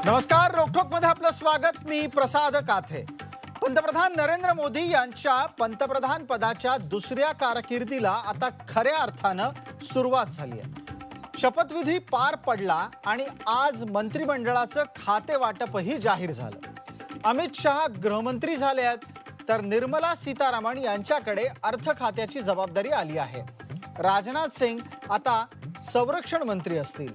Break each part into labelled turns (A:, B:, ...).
A: नमस्कार, रोखोक मध्ये आपलं स्वागत. मी प्रसाद काथे. पंतप्रधान नरेंद्र मोदी यांच्या पंतप्रधान पदाच्या दुसऱ्या कारकिर्दीला आता खऱ्या अर्थानं सुरुवात झाली आहे. शपथविधी पार पडला आणि आज मंत्रिमंडळाचं खाते वाटपही जाहीर झालं. अमित शहा गृहमंत्री झाले आहेत, तर निर्मला सीतारामन यांच्याकडे अर्थ खात्याची जबाबदारी आली आहे. राजनाथ सिंग आता संरक्षण मंत्री असतील,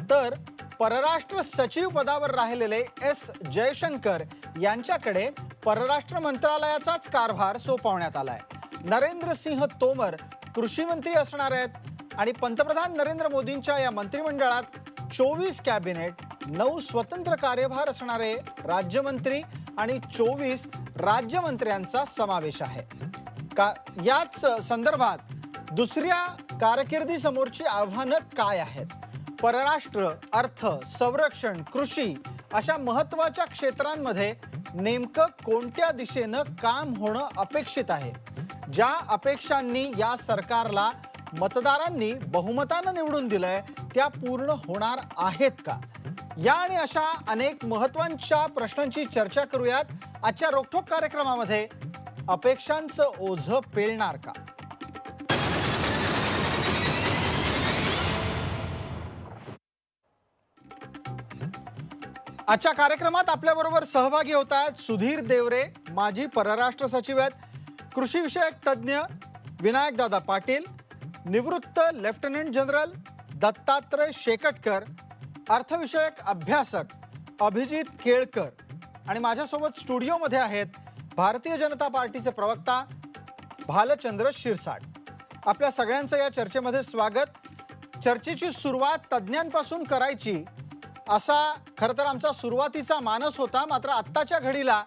A: तर परराष्ट्र सचिव पदावर राहिलेले एस जयशंकर यांच्याकडे परराष्ट्र मंत्रालयाचाच कारभार सोपवण्यात आलाय. नरेंद्र सिंह तोमर कृषी मंत्री असणार आहेत आणि पंतप्रधान नरेंद्र मोदींच्या या मंत्रिमंडळात 24 कॅबिनेट, 9 स्वतंत्र कार्यभार असणारे राज्यमंत्री आणि 24 राज्यमंत्र्यांचा समावेश आहे. याच संदर्भात दुसऱ्या कारकिर्दीसमोरची आव्हानं काय आहेत? परराष्ट्र, अर्थ, संरक्षण, कृषी अशा महत्त्वाच्या क्षेत्रांमध्ये नेमकं कोणत्या दिशेनं काम होणं अपेक्षित आहे? ज्या अपेक्षांनी या सरकारला मतदारांनी बहुमतानं निवडून दिलंय त्या पूर्ण होणार आहेत का? या आणि अशा अनेक महत्त्वाच्या प्रश्नांची चर्चा करूयात आजच्या रोखोक कार्यक्रमामध्ये. अपेक्षांचं ओझं पेलणार का? आजच्या कार्यक्रमात आपल्याबरोबर सहभागी होत आहेत सुधीर देवरे, माजी परराष्ट्र सचिव आहेत, कृषी विषयक तज्ज्ञ विनायकदादा पाटील, निवृत्त लेफ्टनंट जनरल दत्तात्रय शेकटकर, अर्थविषयक अभ्यासक अभिजित केळकर आणि माझ्यासोबत स्टुडिओमध्ये आहेत भारतीय जनता पार्टीचे प्रवक्ता भालचंद्र शिरसाट. आपल्या सगळ्यांचं या चर्चेमध्ये स्वागत. चर्चेची सुरुवात तज्ज्ञांपासून करायची असा खरं तर आमचा सुरुवातीचा मानस होता. मात्र आत्ताच्या घडीला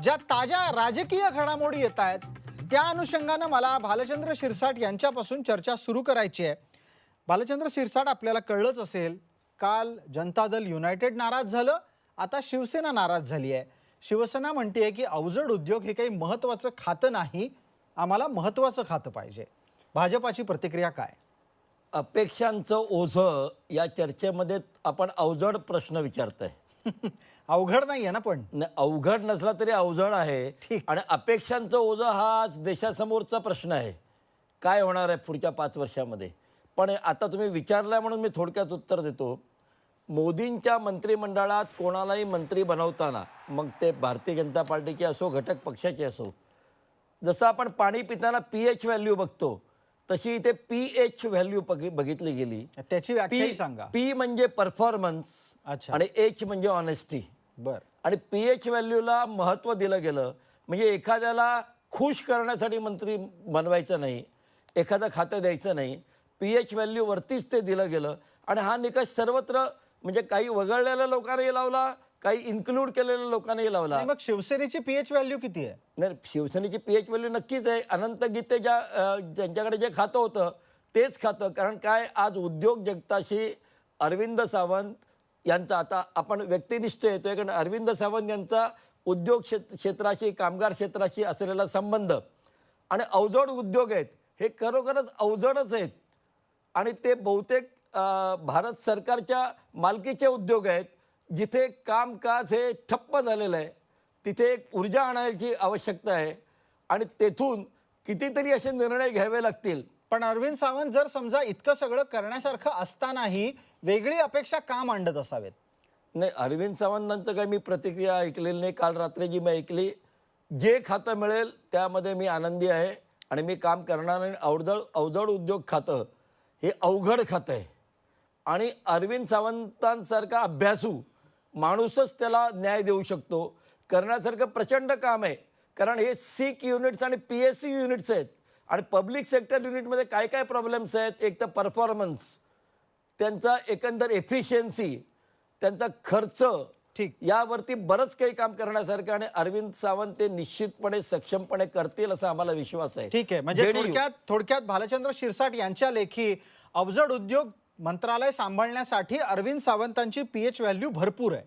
A: ज्या ताज्या राजकीय घडामोडी येत आहेत त्या अनुषंगानं मला भालचंद्र शिरसाट यांच्यापासून चर्चा सुरू करायची आहे. भालचंद्र शिरसाट, आपल्याला कळलंच असेल, काल जनता दल युनायटेड नाराज झालं, आता शिवसेना नाराज झाली आहे. शिवसेना म्हणते की अवजड उद्योग हे काही महत्त्वाचं खातं नाही, आम्हाला महत्त्वाचं खातं पाहिजे. भाजपाची प्रतिक्रिया काय?
B: अपेक्षांचं ओझं या चर्चेमध्ये आपण अवजड प्रश्न विचारताय.
A: अवघड नाही आहे ना, पण
B: अवघड नसला तरी अवजड आहे.
A: ठीक.
B: आणि अपेक्षांचं ओझं हा देशासमोरचा प्रश्न आहे, काय होणार आहे पुढच्या 5 वर्षामध्ये. पण आता तुम्ही विचारलाय म्हणून मी थोडक्यात उत्तर देतो. मोदींच्या मंत्रिमंडळात कोणालाही मंत्री बनवताना, मग ते भारतीय जनता पार्टीचे असो, घटक पक्षाचे असो, जसं आपण पाणी पिताना पीएच व्हॅल्यू बघतो तशी इथे पीएच व्हॅल्यू बघितली गेली.
A: त्याची व्याख्या सांगा.
B: पी म्हणजे परफॉर्मन्स आणि एच म्हणजे ऑनेस्टी.
A: बर.
B: आणि पीएच व्हॅल्यूला महत्त्व दिलं गेलं. म्हणजे एखाद्याला खुश करण्यासाठी मंत्री बनवायचं नाही, एखादं खातं द्यायचं नाही, पीएच व्हॅल्यूवरतीच ते दिलं गेलं. आणि हा निकष सर्वत्र, म्हणजे काही वगळलेल्या लोकांनाही लावला, काही इन्क्लूड केलेल्या लोकांनाही लावला.
A: मग शिवसेनेची पीएच व्हॅल्यू किती आहे?
B: नाही, शिवसेनेची पीएच व्हॅल्यू नक्कीच आहे. अनंत गीते ज्यांच्याकडे जे खातं होतं तेच खातं. कारण काय, आज उद्योग जगताशी अरविंद सावंत यांचा, आता आपण व्यक्तिनिष्ठ येतोय, कारण अरविंद सावंत यांचा उद्योग क्षेत्राशी, कामगार क्षेत्राशी असलेला संबंध आणि अवजड उद्योग आहेत, हे खरोखरच अवजडच आहेत. आणि ते बहुतेक भारत सरकारच्या मालकीचे उद्योग आहेत, जिथे कामकाज हे ठप्प झालेलं आहे. तिथे एक ऊर्जा आणायची आवश्यकता आहे आणि तेथून कितीतरी असे निर्णय घ्यावे लागतील.
A: पण अरविंद सावंत जर समजा इतकं सगळं करण्यासारखं असतानाही वेगळी अपेक्षा का मांडत असावेत?
B: नाही, अरविंद सावंतांचं काही मी प्रतिक्रिया ऐकलेली नाही. काल रात्री जी मी ऐकली, जे खातं मिळेल त्यामध्ये मी आनंदी आहे आणि मी काम करणार. आणि अवजड उद्योग खातं हे अवघड खातं आहे आणि अरविंद सावंतांसारखा अभ्यासू माणूसच त्याला न्याय देऊ शकतो. करण्यासारखं प्रचंड काम आहे. कारण हे सिक युनिट्स आणि PSC युनिट्स आहेत आणि पब्लिक सेक्टर युनिटमध्ये काय काय प्रॉब्लेम्स आहेत. एक तर परफॉर्मन्स, त्यांचा एकंदर एफिशियन्सी, त्यांचा खर्च,
A: ठीक,
B: यावरती बरंच काही काम करण्यासारखं. आणि अरविंद सावंत ते निश्चितपणे सक्षमपणे करतील असा आम्हाला विश्वास आहे.
A: ठीक आहे. म्हणजे थोडक्यात भालचंद्र शिरसाट यांच्या लेखी अवजड उद्योग मंत्रालय सांभाळण्यासाठी अरविंद सावंतांची पीएच व्हॅल्यू भरपूर आहे.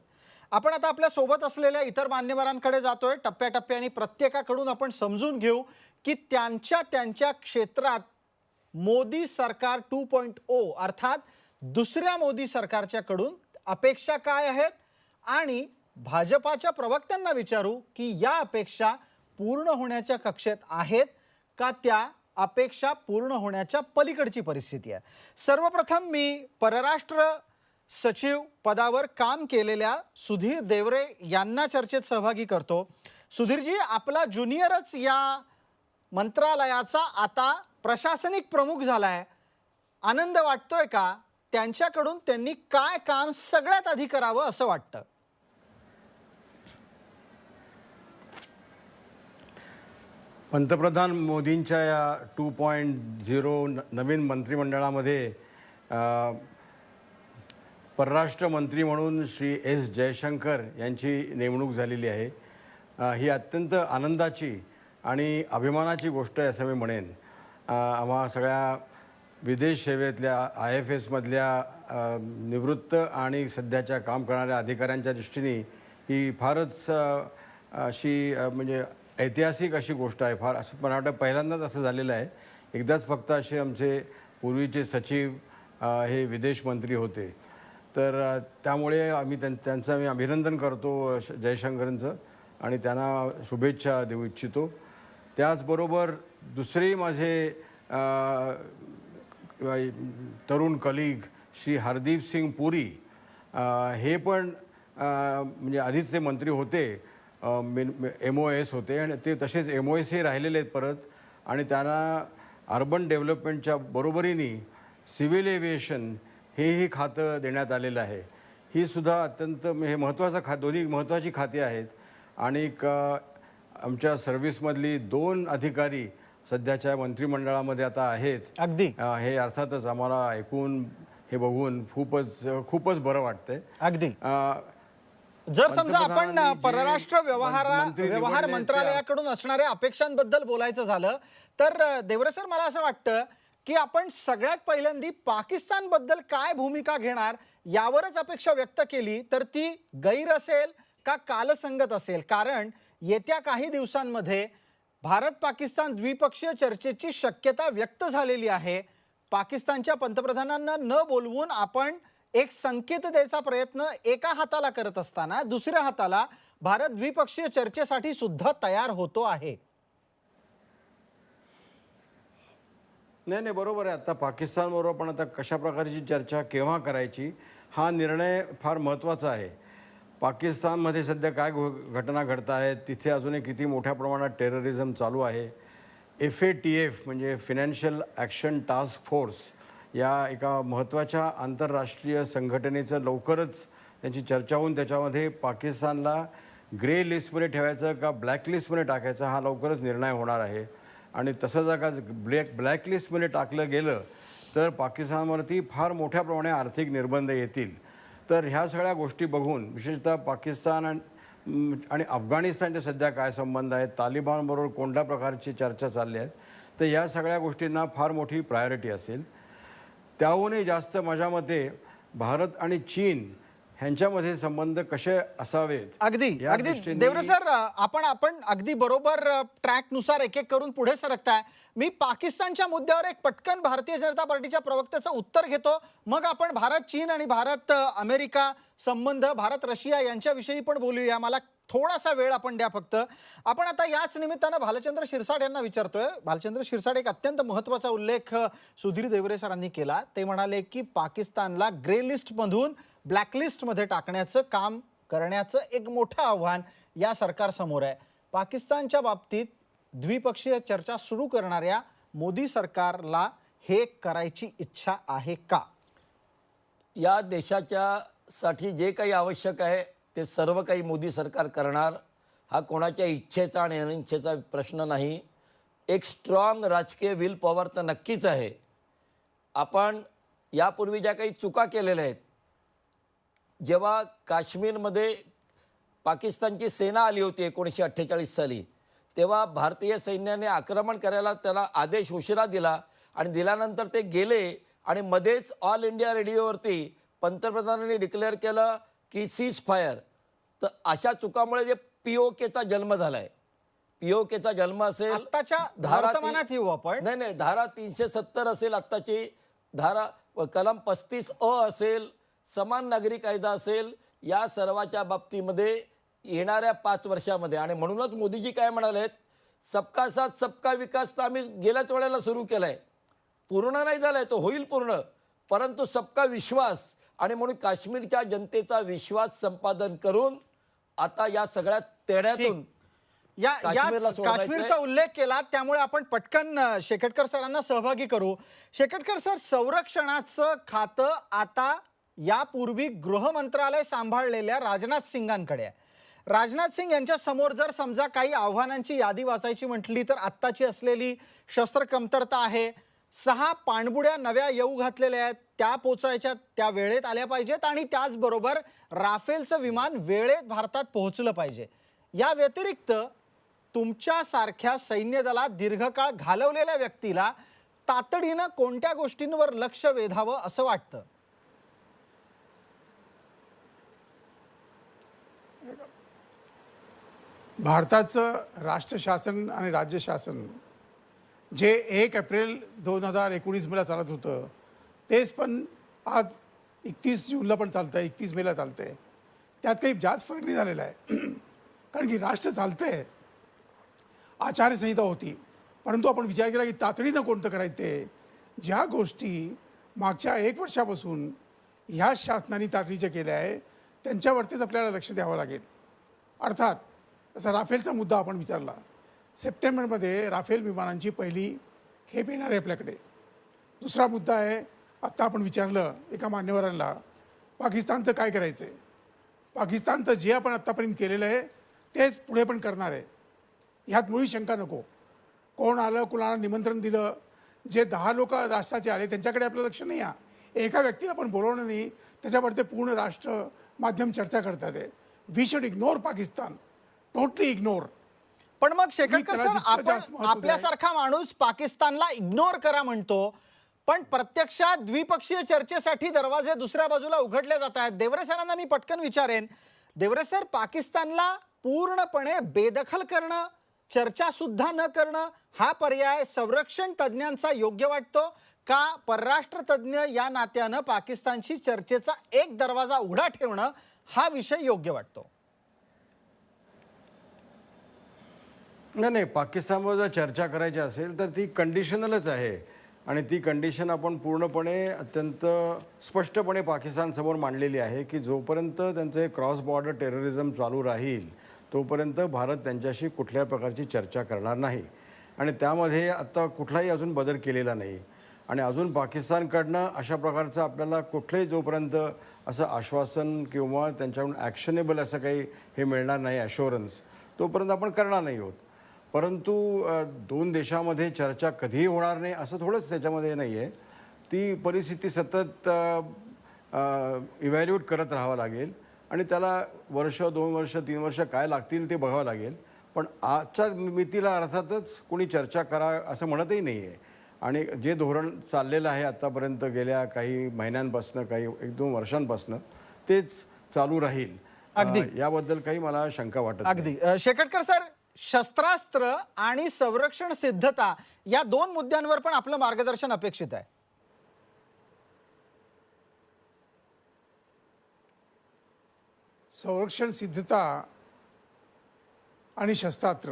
A: आपण आता आपल्या सोबत असलेल्या इतर मान्यवरांकडे जातोय. टप्प्याटप्प्याने प्रत्येकाकडून आपण समजून घेऊ की त्यांच्या क्षेत्रात मोदी सरकार 2.0 अर्थात दुसऱ्या मोदी सरकारच्याकडून अपेक्षा काय आहेत आणि भाजपाच्या प्रवक्त्यांना विचारू की या अपेक्षा पूर्ण होण्याच्या कक्षेत आहेत का त्या अपेक्षा पूर्ण होण्याच्या पलीकडची परिस्थिती आहे. सर्वप्रथम मी परराष्ट्र सचिव पदावर काम केलेल्या सुधीर देवरे यांना चर्चेत सहभागी करतो. सुधीरजी, आपला ज्युनियरच या मंत्रालयाचा आता प्रशासनिक प्रमुख झालाय. आनंद वाटतोय का? त्यांच्याकडून त्यांनी काय काम सगळ्यात आधी करावं असं वाटतं?
C: पंतप्रधान मोदींच्या या 2.0 नवीन मंत्रिमंडळामध्ये परराष्ट्र मंत्री म्हणून श्री एस जयशंकर यांची नेमणूक झालेली आहे. ही अत्यंत आनंदाची आणि अभिमानाची गोष्ट आहे असं मी म्हणेन. आम्हा सगळ्या विदेश सेवेतल्या IFSमधल्या निवृत्त आणि सध्याच्या काम करणाऱ्या अधिकाऱ्यांच्या दृष्टीने ही फारच अशी म्हणजे ऐतिहासिक अशी गोष्ट आहे. फार असं मला वाटतं पहिल्यांदाच असं झालेलं आहे. एकदाच फक्त असे आमचे पूर्वीचे सचिव हे विदेश मंत्री होते. तर त्यामुळे आम्ही त्यांचं मी अभिनंदन करतो जयशंकरांचं आणि त्यांना शुभेच्छा देऊ इच्छितो. त्याचबरोबर दुसरे माझे तरुण कलीग श्री हरदीप सिंग पुरी हे पण म्हणजे आधीच ते मंत्री होते, MOS होते आणि ते तसेच MOS हे राहिलेले आहेत परत. आणि त्यांना अर्बन डेव्हलपमेंटच्या बरोबरीने सिव्हिल एव्हिएशन हेही खातं देण्यात आलेलं आहे. ही सुद्धा अत्यंत हे महत्त्वाचं दोन्ही महत्त्वाची खाती आहेत. आणि आमच्या सर्व्हिसमधली 2 अधिकारी सध्याच्या मंत्रिमंडळामध्ये आता आहेत.
A: अगदी
C: हे अर्थातच आम्हाला ऐकून हे बघून खूपच बरं वाटतंय.
A: अगदी जर समजा आपण परराष्ट्र व्यवहार मंत्रालयाकडून असणाऱ्या अपेक्षांबद्दल बोलायचं झालं तर देवरे सर, मला असं वाटतं की आपण सगळ्यात पहिल्यांदा पाकिस्तानबद्दल काय भूमिका घेणार यावरच अपेक्षा व्यक्त केली तर ती गैर असेल का कालसंगत असेल. कारण येत्या काही दिवसांमध्ये भारत पाकिस्तान द्विपक्षीय चर्चेची शक्यता व्यक्त झालेली आहे. पाकिस्तानच्या पंतप्रधानांना न बोलवून आपण एक संकेत द्यायचा प्रयत्न एका हाताला करत असताना दुसऱ्या हाताला भारत द्विपक्षीय चर्चेसाठी सुद्धा तयार होतो आहे.
C: नाही, बरोबर आहे. आता पाकिस्तानबरोबर पण आता कशा प्रकारची चर्चा केव्हा करायची हा निर्णय फार महत्त्वाचा आहे. पाकिस्तानमध्ये सध्या काय घटना घडत आहेत, तिथे अजूनही किती मोठ्या प्रमाणात टेररिझम चालू आहे. FATF म्हणजे फायनान्शियल ॲक्शन टास्क फोर्स या एका महत्त्वाच्या आंतरराष्ट्रीय संघटनेचं लवकरच त्यांची चर्चा होऊन त्याच्यामध्ये पाकिस्तानला ग्रे लिस्टमध्ये ठेवायचं का ब्लॅक लिस्टमध्ये टाकायचं हा लवकरच निर्णय होणार आहे. आणि तसं जर का ब्लॅक लिस्टमध्ये टाकलं गेलं तर पाकिस्तानवरती फार मोठ्या प्रमाणे आर्थिक निर्बंध येतील. तर ह्या सगळ्या गोष्टी बघून विशेषतः पाकिस्तान आणि अफगाणिस्तानचे सध्या काय संबंध आहेत, तालिबानबरोबर कोणत्या प्रकारची चर्चा चालली आहेत, तर या सगळ्या गोष्टींना फार मोठी प्रायोरिटी असेल. त्याहूनही जास्त माझ्या मते भारत आणि चीन ह्यांच्यामध्ये संबंध कसे असावेत.
A: अगदी देवरे सर, आपण अगदी बरोबर ट्रॅकनुसार एक एक करून पुढे सरकताय. मी पाकिस्तानच्या मुद्द्यावर एक पटकन भारतीय जनता पार्टीच्या प्रवक्त्याचं उत्तर घेतो, मग आपण भारत चीन आणि भारत अमेरिका संबंध, भारत रशिया यांच्याविषयी पण बोलूया. मला थोडासा वेळ आपण द्या फक्त. आपण आता याच निमित्तानं भालचंद्र शिरसाट यांना विचारतोय. भालचंद्र शिरसाट, एक अत्यंत महत्त्वाचा उल्लेख सुधीर देवरे सरांनी केला. ते म्हणाले की पाकिस्तानला ग्रे लिस्टमधून ब्लॅकलिस्टमध्ये टाकण्याचं काम करण्याचं एक मोठं आव्हान या सरकारसमोर आहे. पाकिस्तानच्या बाबतीत द्विपक्षीय चर्चा सुरू करणाऱ्या मोदी सरकारला हे करायची इच्छा आहे का?
B: या देशाच्या साठी जे काही आवश्यक आहे ते सर्व काही मोदी सरकार करणार. हा कोणाच्या इच्छेचा आणि अनिच्छेचा प्रश्न नाही. एक स्ट्रॉंग राजकीय विल पॉवर तर नक्कीच आहे. आपण यापूर्वी ज्या काही चुका केलेल्या आहेत, जेव्हा काश्मीरमध्ये पाकिस्तानची सेना आली होती 1948 साली, तेव्हा भारतीय सैन्याने आक्रमण करायला त्याला आदेश उशिरा दिला आणि दिल्यानंतर ते गेले आणि मध्येच ऑल इंडिया रेडिओवरती पंतप्रधानांनी डिक्लेअर केलं की सीज फायर. तर अशा चुकामुळे जे POKचा जन्म झालाय, POKचा जन्म असेल
A: आत्ताच्या वर्तमानात येऊ आपण.
B: नाही, धारा 370 असेल आत्ताची, धारा कलम 35A असेल, समान नागरी कायदा असेल, या सर्वाच्या बाबतीमध्ये येणाऱ्या 5 वर्षामध्ये, आणि म्हणूनच मोदीजी काय म्हणालेत, सबका साथ सबका विकास तर आम्ही गेल्याच वेळेला सुरू केलाय, पूर्ण नाही झालाय, तो होईल पूर्ण, परंतु सबका विश्वास, आणि म्हणून काश्मीरच्या जनतेचा विश्वास संपादन करून आता या सगळ्या तेढ्यातून काश्मीरला सोडवायचंय.
A: काश्मीरचा उल्लेख केला, त्यामुळे आपण पटकन शेकटकर सरांना सहभागी करू. शेकटकर सर, संरक्षणाचं खातं आता यापूर्वी गृह मंत्रालय सांभाळलेल्या राजनाथ सिंगांकडे आहे. राजनाथ सिंग यांच्या समोर जर समजा काही आव्हानांची यादी वाचायची म्हटली तर आत्ताची असलेली शस्त्र कमतरता आहे, 6 पाणबुड्या नव्या येऊ घातलेल्या आहेत, त्या पोचायच्या, त्या वेळेत आल्या पाहिजेत, आणि त्याचबरोबर राफेलचं विमान वेळेत भारतात पोहोचलं पाहिजे. या व्यतिरिक्त तुमच्यासारख्या सैन्य दलात दीर्घकाळ घालवलेल्या व्यक्तीला तातडीनं कोणत्या गोष्टींवर लक्ष वेधावं असं वाटतं?
D: भारताचं राष्ट्र शासन आणि राज्य शासन जे 1 एप्रिल 2019 ला चालत होतं, तेच पण आज 31 जूनला पण चालतं आहे, 31 मेला चालतं आहे. त्यात काही जास्त फरक नाही झालेला आहे. कारण की राष्ट्र चालतं आहे, आचारसंहिता होती, परंतु आपण विचार केला की तातडीनं कोणतं करायचं ते. ज्या गोष्टी मागच्या 1 वर्षापासून ह्या शासनाने तातडीच्या केल्या आहे त्यांच्यावरतीच आपल्याला लक्ष द्यावं लागेल. अर्थात असा राफेलचा मुद्दा आपण विचारला. सप्टेंबरमध्ये राफेल विमानांची पहिली खेप येणार आहे आपल्याकडे. दुसरा मुद्दा आहे, आत्ता आपण विचारलं एका मान्यवरांना, पाकिस्तानचं काय करायचं आहे. पाकिस्तानचं जे आपण आत्तापर्यंत केलेलं आहे तेच पुढे पण करणार आहे, ह्यात मुळी शंका नको. कोण आलं, कुणाला निमंत्रण दिलं, जे 10 लोक राष्ट्राचे आले त्यांच्याकडे आपलं लक्ष नाही आहे. एका व्यक्तीला पण बोलवणं नाही, त्याच्यावर ते पूर्ण राष्ट्र माध्यम चर्चा करतात आहे. We should ignore Pakistan, totally ignore.
A: पण मग शेकटकर
D: त्याला
A: सर,
D: जितकं जास्त
A: आपण
D: महत्त्व
A: आपल्यासारखा माणूस पाकिस्तानला इग्नोर करा म्हणतो, पण प्रत्यक्षात द्विपक्षीय चर्चेसाठी दरवाजे दुसऱ्या बाजूला उघडले जात आहेत. देवरे सरांना मी पटकन विचारेन, देवरे सर, पाकिस्तानला पूर्णपणे बेदखल करणं, चर्चा सुद्धा न करणं, हा पर्याय संरक्षण तज्ज्ञांचा योग्य वाटतो का? परराष्ट्र तज्ज्ञ या नात्यानं पाकिस्तानशी चर्चेचा एक दरवाजा उघडा ठेवणं हा विषय योग्य वाटतो?
C: नाही, पाकिस्तानवर जर चर्चा करायची असेल तर ती कंडिशनलच आहे, आणि ती कंडिशन आपण पूर्णपणे अत्यंत स्पष्टपणे पाकिस्तानसमोर मांडलेली आहे की जोपर्यंत त्यांचे क्रॉस बॉर्डर टेररिझम चालू राहील तोपर्यंत भारत त्यांच्याशी कुठल्या प्रकारची चर्चा करणार नाही. आणि त्यामध्ये आत्ता कुठलाही अजून बदल केलेला नाही, आणि अजून पाकिस्तानकडनं अशा प्रकारचं आपल्याला कुठलंही जोपर्यंत असं आश्वासन किंवा त्यांच्याकडून ॲक्शनेबल असं काही हे मिळणार नाही, ॲश्युरन्स, तोपर्यंत आपण करणार नाही आहोत. परंतु 2 देशामध्ये चर्चा कधीही होणार नाही असं थोडंच त्याच्यामध्ये नाही आहे. ती परिस्थिती सतत इव्हॅल्युएट करत राहावं लागेल, आणि त्याला वर्ष, 2 वर्ष, 3 वर्ष काय लागतील ते बघावं लागेल. पण आजच्या मितीला अर्थातच कोणी चर्चा करा असं म्हणतही नाही आहे. आणि जे धोरण चाललेलं आहे आत्तापर्यंत गेल्या काही महिन्यांपासून, काही 1-2 वर्षांपासून, तेच चालू राहील. याबद्दल काही मला शंका वाटत नाही.
A: अगदी. शेकटकर सर, शस्त्रास्त्र आणि संरक्षण सिद्धता या 2 मुद्द्यांवर पण आपलं मार्गदर्शन अपेक्षित आहे.
D: संरक्षण सिद्धता आणि शस्त्रास्त्र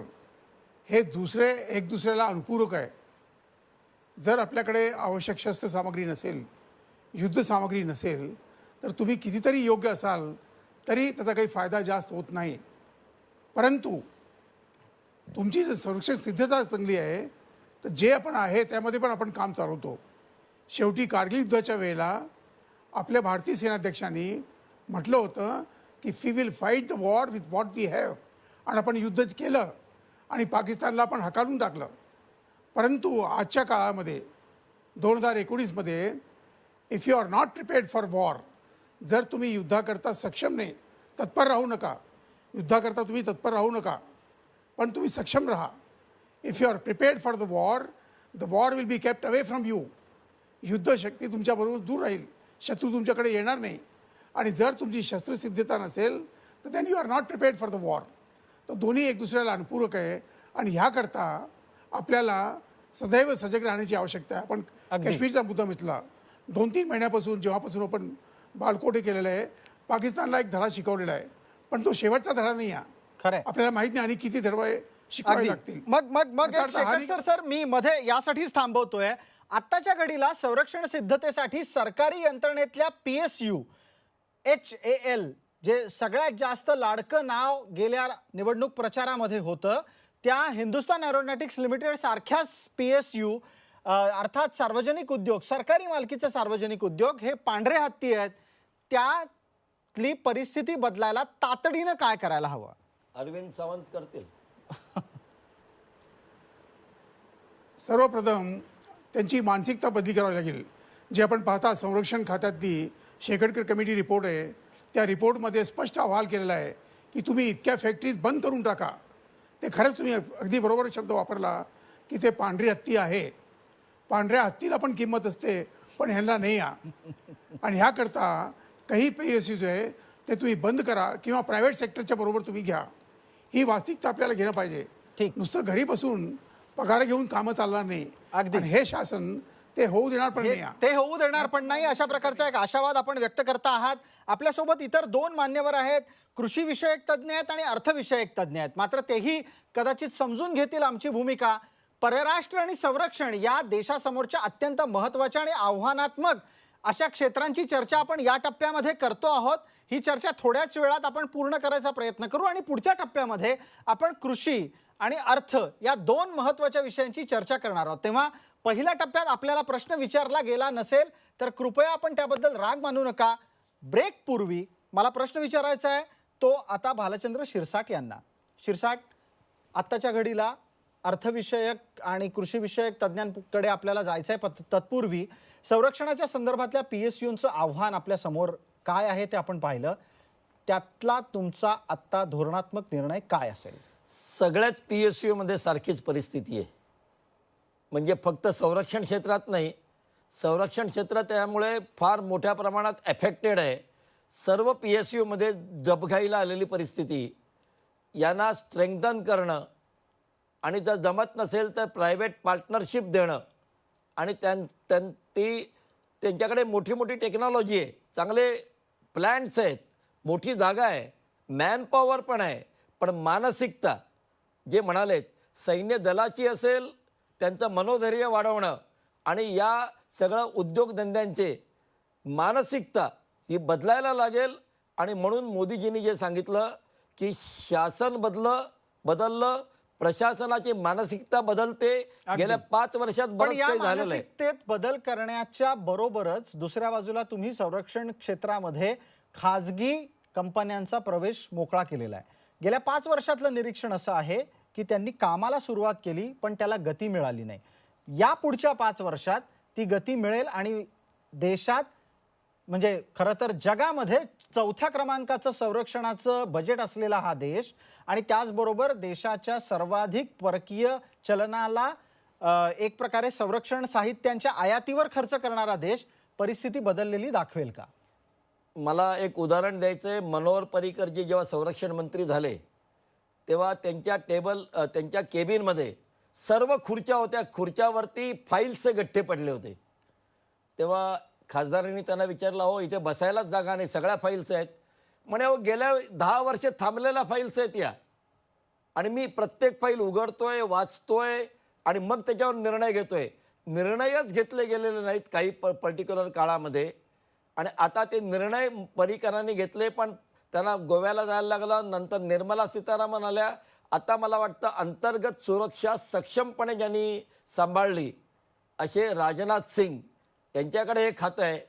D: हे एक दुसऱ्याला अनुपूरक आहे. जर आपल्याकडे आवश्यक शस्त्र सामग्री नसेल, युद्ध सामग्री नसेल, तर तुम्ही कितीतरी योग्य असाल तरी त्याचा काही फायदा जास्त होत नाही. परंतु तुमची जर संरक्षण सिद्धता चांगली आहे तर जे आपण आहे त्यामध्ये पण आपण काम चालवतो. शेवटी कारगिल युद्धाच्या वेळेला आपल्या भारतीय सेनाध्यक्षांनी म्हटलं होतं की we will fight the war with what we have, आणि आपण युद्ध केलं आणि पाकिस्तानला आपण हकालून टाकलं. परंतु आजच्या काळामध्ये 2019 मध्ये if you are not prepared for war, जर तुम्ही युद्धाकरता सक्षम नाही, तत्पर राहू नका, युद्धाकरता तुम्ही तत्पर राहू नका, पण तुम्ही सक्षम राहा. If you are prepared for the war will be kept away from you. युद्ध शक्ती तुमच्याबरोबर दूर राहील, शत्रू तुमच्याकडे येणार नाही. आणि जर तुमची शस्त्रसिद्धता नसेल तर then you are not prepared for the war. तर दोन्ही एक दुसऱ्याला अनुपूरक आहे, आणि ह्याकरता आपल्याला सदैव सजग राहण्याची आवश्यकता आहे. आपण काश्मीरचा मुद्दा मिळाला 2-3 महिन्यापासून, जेव्हापासून आपण बालकोटे केलेलं आहे, पाकिस्तानला एक धडा शिकवलेला आहे, पण तो शेवटचा धडा नाही आहे.
A: खरंय.
D: आपल्याला माहित नाही आणि किती धडे शिकवावे
A: अगदी.
D: लागतील.
A: मग मग मग
D: याचा
A: एक
D: अर्थ हा
A: सेकंड सर मी मध्ये यासाठीच थांबवतोय. आत्ताच्या घडीला संरक्षण सिद्धतेसाठी सरकारी यंत्रणेतल्या PSU HAL जे सगळ्यात जास्त लाडकं नाव गेल्या निवडणूक प्रचारामध्ये होतं, त्या हिंदुस्तान एरोनॉटिक्स लिमिटेड सारख्याच PSU अर्थात सार्वजनिक उद्योग, सरकारी मालकीचे सार्वजनिक उद्योग हे पांढरे हत्ती आहेत. त्यातली परिस्थिती बदलायला तातडीनं काय करायला हवं?
B: अरविंद सावंत करतील.
D: सर्वप्रथम त्यांची मानसिकता बदली करावी लागेल. जे आपण पाहता संरक्षण खात्यातली शेकटकर कमिटी रिपोर्ट आहे, त्या रिपोर्टमध्ये स्पष्ट अहवाल केलेला आहे की तुम्ही इतक्या फॅक्टरीज बंद करून टाका. ते खरंच तुम्ही अगदी बरोबर शब्द वापरला की ते पांढरी हत्ती आहे. पांढऱ्या हत्तीला पण किंमत असते, पण ह्यांना नाही आणि ह्याकरता काही PSUज आहे ते तुम्ही बंद करा किंवा प्रायव्हेट सेक्टरच्या बरोबर तुम्ही घ्या. ही वास्तविकता आपल्याला घेणं पाहिजे.
A: ठीक.
D: नुसतं घरी बसून पगार घेऊन कामं चालणार नाही.
A: अगदी.
D: आणि हे शासन ते होऊ देणार पण नाही.
A: ते होऊ देणार पण नाही अशा प्रकारचा एक आशावाद आपण व्यक्त करता आहात. आपल्यासोबत इतर 2 मान्यवर आहेत, कृषी विषयक तज्ज्ञ आहेत आणि अर्थविषयक तज्ज्ञ आहेत. मात्र तेही कदाचित समजून घेतील आमची भूमिका. परराष्ट्र आणि संरक्षण या देशासमोरच्या अत्यंत महत्त्वाच्या आणि आव्हानात्मक अशा क्षेत्रांची चर्चा आपण या टप्प्यामध्ये करतो आहोत. ही चर्चा थोड्याच वेळात आपण पूर्ण करायचा प्रयत्न करू आणि पुढच्या टप्प्यामध्ये आपण कृषी आणि अर्थ या 2 महत्त्वाच्या विषयांची चर्चा करणार आहोत. तेव्हा पहिल्या टप्प्यात आपल्याला प्रश्न विचारला गेला नसेल तर कृपया आपण त्याबद्दल राग मानू नका. ब्रेक पूर्वी मला प्रश्न विचारायचा आहे तो आता भालचंद्र शिरसाट यांना. शिरसाट, आत्ताच्या घडीला अर्थविषयक आणि कृषी विषयक तज्ज्ञांकडे आपल्याला जायचं आहे. तत्पूर्वी संरक्षणाच्या संदर्भातल्या PSUंचं आव्हान आपल्या समोर काय आहे ते आपण पाहिलं. त्यातला तुमचा आत्ता धोरणात्मक निर्णय काय असेल?
B: सगळ्याच PSU मध्ये सारखीच परिस्थिती आहे. म्हणजे फक्त संरक्षण क्षेत्रात नाही, संरक्षण क्षेत्र त्यामुळे फार मोठ्या प्रमाणात एफेक्टेड आहे. सर्व PSU मध्ये डबघाईला आलेली परिस्थिती, यांना स्ट्रेंथन करणं आणि जर जमत नसेल तर प्रायव्हेट पार्टनरशिप देणं आणि त्यांच्याकडे मोठी मोठी टेक्नॉलॉजी आहे, चांगले प्लॅन्ट्स आहेत, मोठी जागा आहे, मॅनपॉवर पण आहे, पण मानसिकता जे म्हणालेत सैन्य दलाची असेल त्यांचं मनोधैर्य वाढवणं आणि या सगळं उद्योगधंद्यांचे मानसिकता ही बदलायला लागेल. आणि म्हणून मोदीजींनी जे सांगितलं की शासन बदललं, प्रशासनाची मानसिकता बदलते. गेल्या 5 वर्षात
A: पण
B: बरंच
A: या
B: काही झालेलं आहे.
A: मानसिकतेत बदल करण्याच्या बरोबरच दुसऱ्या बाजूला तुम्ही संरक्षण क्षेत्रामध्ये खाजगी कंपन्यांचा प्रवेश मोकळा केलेला आहे. गेल्या 5 वर्षातलं निरीक्षण असं आहे की त्यांनी कामाला सुरुवात केली पण त्याला गती मिळाली नाही. या पुढच्या 5 वर्षात ती गती मिळेल आणि देशात म्हणजे खरं तर जगामध्ये 4थ्या क्रमांकाचं संरक्षणाचं बजेट असलेला हा देश आणि त्याचबरोबर देशाच्या सर्वाधिक परकीय चलनाला एक प्रकारे संरक्षण साहित्यांच्या आयातीवर खर्च करणारा देश परिस्थिती बदललेली दाखवेल का?
B: मला एक उदाहरण द्यायचं आहे. मनोहर पर्रिकर जी जेव्हा संरक्षण मंत्री झाले तेव्हा त्यांच्या केबिनमध्ये सर्व खुर्च्या होत्या, खुर्च्यावरती फाईल्सचे गठ्ठे पडले होते. तेव्हा खासदारांनी त्यांना विचारलं, हो इथे बसायलाच जागा नाही, सगळ्या फाईल्स आहेत. म्हणे हो गेल्या 10 वर्ष थांबलेल्या फाईल्स आहेत या, आणि मी प्रत्येक फाईल उघडतोय, वाचतोय आणि मग त्याच्यावर निर्णय घेतोय. निर्णयच घेतले गेलेले नाहीत काही पर्टिक्युलर काळामध्ये. आणि आता ते निर्णय पर्रिकरांनी घेतले पण त्यांना गोव्याला जायला लागलं. नंतर निर्मला सीतारामन आल्या. आता मला वाटतं अंतर्गत सुरक्षा सक्षमपणे ज्यांनी सांभाळली असे राजनाथ सिंग यांच्याकडे हे खातं आहे.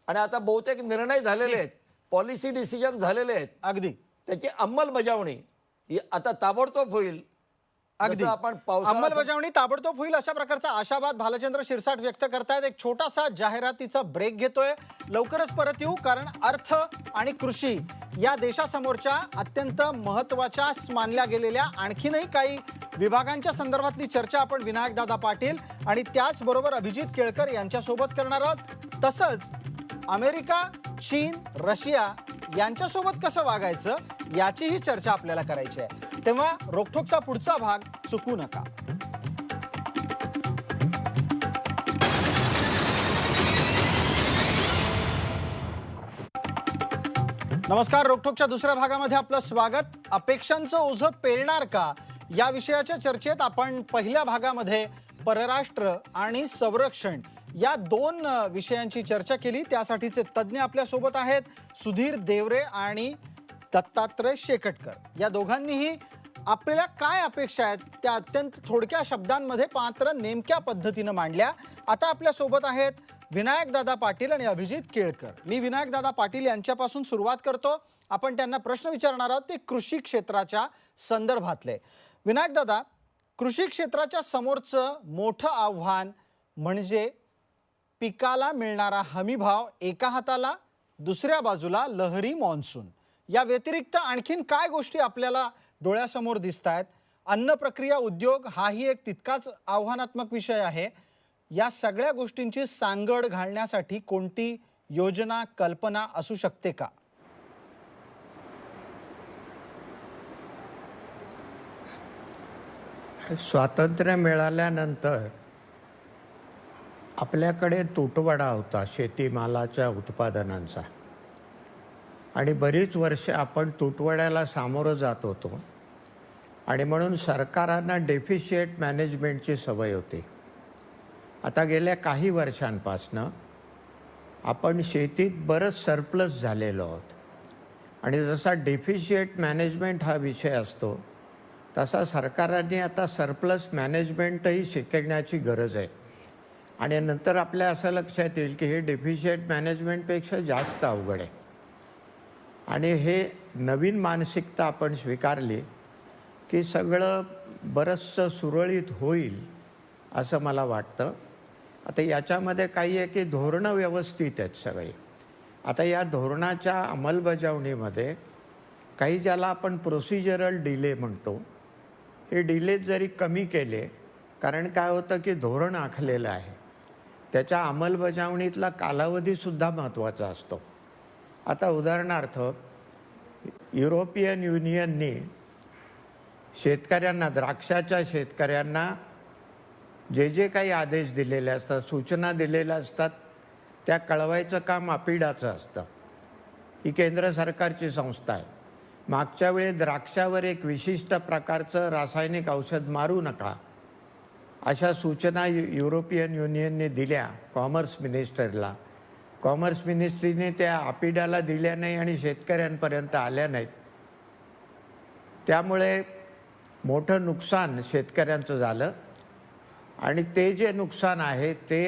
B: आणि आता बहुतेक निर्णय झालेले आहेत, पॉलिसी डिसिजन झालेले आहेत.
A: अगदी
B: त्याची अंमलबजावणी ही आता ताबडतोब होईल.
A: अगदी
B: आपण पावसाळा
A: अंमलबजावणी ताबडतोब होईल अशा प्रकारचा आशावाद भालचंद्र शिरसाट व्यक्त करतायत. एक छोटासा जाहिरातीचा ब्रेक घेतोय. लवकरच परत येऊ, कारण अर्थ आणि कृषी या देशासमोरच्या अत्यंत महत्त्वाच्या मानल्या गेलेल्या आणखीनही काही विभागांच्या संदर्भातली चर्चा आपण विनायकदादा पाटील आणि त्याचबरोबर अभिजित केळकर यांच्यासोबत करणार आहोत. तसंच अमेरिका, चीन, रशिया यांच्यासोबत कसं वागायचं याचीही चर्चा आपल्याला करायची आहे. तेव्हा रोखठोकचा पुढचा भाग चुकू नका. नमस्कार. रोकठोकच्या दुसऱ्या भागामध्ये आपलं स्वागत. अपेक्षांचं ओझं पेलणार का या विषयाच्या चर्चेत आपण पहिल्या भागामध्ये परराष्ट्र आणि संरक्षण या दोन विषयांची चर्चा केली. त्यासाठीचे तज्ज्ञ आपल्या सोबत आहेत. सुधीर देवरे आणि दत्तात्रय शेकटकर. या दोघांनीही आपल्याला काय अपेक्षा आहेत त्या अत्यंत थोडक्या शब्दांमध्ये मात्र नेमक्या पद्धतीनं मांडल्या. आता आपल्या सोबत आहेत विनायकदादा पाटील आणि अभिजित केळकर. मी विनायकदादा पाटील यांच्यापासून सुरुवात करतो. आपण त्यांना प्रश्न विचारणार आहोत ते कृषी क्षेत्राच्या संदर्भातले. विनायकदादा, कृषी क्षेत्राच्या समोरचं मोठं आव्हान म्हणजे पिकाला मिळणारा हमीभाव एका हाताला, दुसऱ्या बाजूला लहरी मॉन्सून. या व्यतिरिक्त आणखीन काय गोष्टी आपल्याला डोळ्यासमोर दिसत आहेत? अन्न प्रक्रिया उद्योग हाही एक तितकाच आव्हानात्मक विषय आहे. या सगळ्या गोष्टींची सांगड घालण्यासाठी कोणती योजना, कल्पना असू शकते का?
E: स्वातंत्र्य मिळाल्यानंतर आपल्याकडे तुटवडा होता शेतीमालाच्या उत्पादनांचा आणि बरीच वर्षे आपण तुटवड्याला सामोरं जात होतो आणि म्हणून सरकारांना डेफिशिएट मॅनेजमेंटची सवय होती. आता गेल्या काही वर्षांपासनं आपण शेतीत बरंच सरप्लस झालेलो आहोत आणि जसा डेफिशिएट मॅनेजमेंट हा विषय असतो तसा सरकारांनी आता सरप्लस मॅनेजमेंटही शिकण्याची गरज आहे. आणि नंतर आपल्या असं लक्षात येईल की हे डेफिशिएट मॅनेजमेंटपेक्षा जास्त अवघड आहे आणि हे नवीन मानसिकता आपण स्वीकारली की सगळं बरंचसं सुरळीत होईल असं मला वाटतं. आता याच्यामध्ये काही आहे की धोरणं व्यवस्थित आहेत सगळी. आता या धोरणाच्या अंमलबजावणीमध्ये काही ज्याला आपण प्रोसिजरल डिले म्हणतो, हे डिले जरी कमी केले, कारण काय होतं की धोरण आखलेलं आहे, त्याच्या अंमलबजावणीतला कालावधीसुद्धा महत्त्वाचा असतो. आता उदाहरणार्थ युरोपियन युनियननी शेतकऱ्यांना, द्राक्षाच्या शेतकऱ्यांना जे जे काही आदेश दिलेले असतात, सूचना दिलेल्या असतात, त्या कळवायचं काम अपिडाचं असतं. ही केंद्र सरकारची संस्था आहे. मागच्या वेळी द्राक्षावर एक विशिष्ट प्रकारचं रासायनिक औषध मारू नका अशा सूचना युरोपियन युनियनने दिल्या कॉमर्स मिनिस्टरला. कॉमर्स मिनिस्ट्रीने त्या अपिडाला दिल्या नाही आणि शेतकऱ्यांपर्यंत आल्या नाहीत. त्यामुळे मोठं नुकसान शेतकऱ्यांचं झालं आणि ते जे नुकसान आहे ते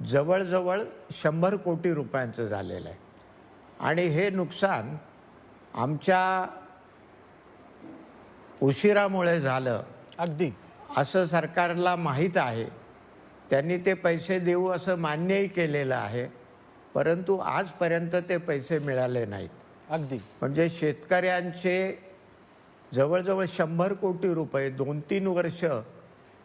E: जवळजवळ 100 कोटी रुपयांचं झालेलं आहे. आणि हे नुकसान आमच्या उशिरामुळे झालं
A: अगदी
E: असं सरकारला माहीत आहे. त्यांनी ते पैसे देऊ असं मान्यही केलेलं आहे, परंतु आजपर्यंत ते पैसे मिळाले नाहीत.
A: अगदी
E: म्हणजे शेतकऱ्यांचे जवळजवळ 100 कोटी रुपये 2-3 वर्ष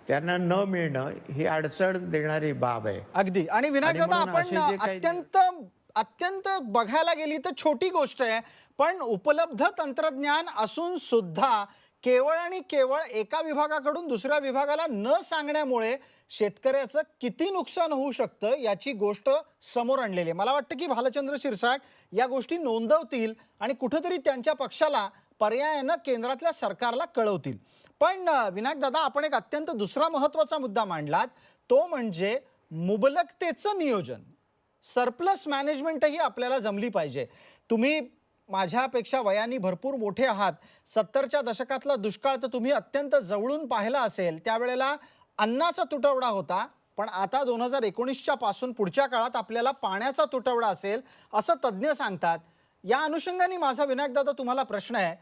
E: त्यांना न मिळणं ही अडचण देणारी बाब आहे.
A: अगदी. आणि विनायकदादा,
E: म्हणून
A: आपण
E: असे जे काही-
A: अत्यंत बघायला गेली तर छोटी गोष्ट आहे, पण उपलब्ध तंत्रज्ञान असून सुद्धा केवळ आणि केवळ एका विभागाकडून दुसऱ्या विभागाला न सांगण्यामुळे शेतकऱ्याचं किती नुकसान होऊ शकतं याची गोष्ट समोर आणलेली आहे. मला वाटतं की भालचंद्र शिरसाट या गोष्टी नोंदवतील आणि कुठंतरी त्यांच्या पक्षाला पर्यायानं केंद्रातल्या सरकारला कळवतील. पण विनायकदादा, आपण एक अत्यंत दुसरा महत्त्वाचा मुद्दा मांडलात, तो म्हणजे मुबलकतेचं नियोजन. सरप्लस मॅनेजमेंटही आपल्याला जमली पाहिजे. तुम्ही माझ्यापेक्षा वयाने भरपूर मोठे आहात. 70च्या दशकातला दुष्काळ तर तुम्ही अत्यंत जवळून पाहिला असेल. त्यावेळेला अन्नाचा तुटवडा होता, पण आता 2019च्या पासून पुढच्या काळात आपल्याला पाण्याचा तुटवडा असेल असं तज्ज्ञ सांगतात. या अनुषंगाने माझा विनायकदादा तुम्हाला प्रश्न आहे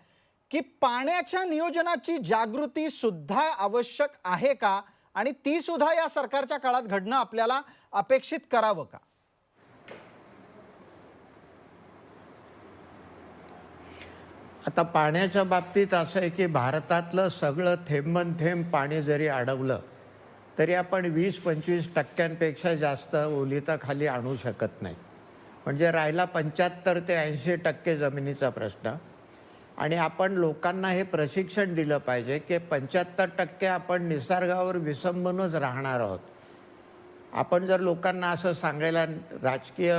A: की पाण्याच्या नियोजनाची जागृती सुद्धा आवश्यक आहे का, आणि ती सुद्धा या सरकारच्या काळात घडणं आपल्याला अपेक्षित करावं का?
E: आता पाण्याच्या बाबतीत असं आहे की भारतातलं सगळं थेंबन थेंब पाणी जरी अडवलं तरी आपण 20-25% जास्त ओलिताखाली आणू शकत नाही. म्हणजे राहिला 75 ते 80% जमिनीचा प्रश्न. आणि आपण लोकांना हे प्रशिक्षण दिलं पाहिजे की 75% आपण निसर्गावर विसंबूनच राहणार आहोत. आपण जर लोकांना असं सांगायला राजकीय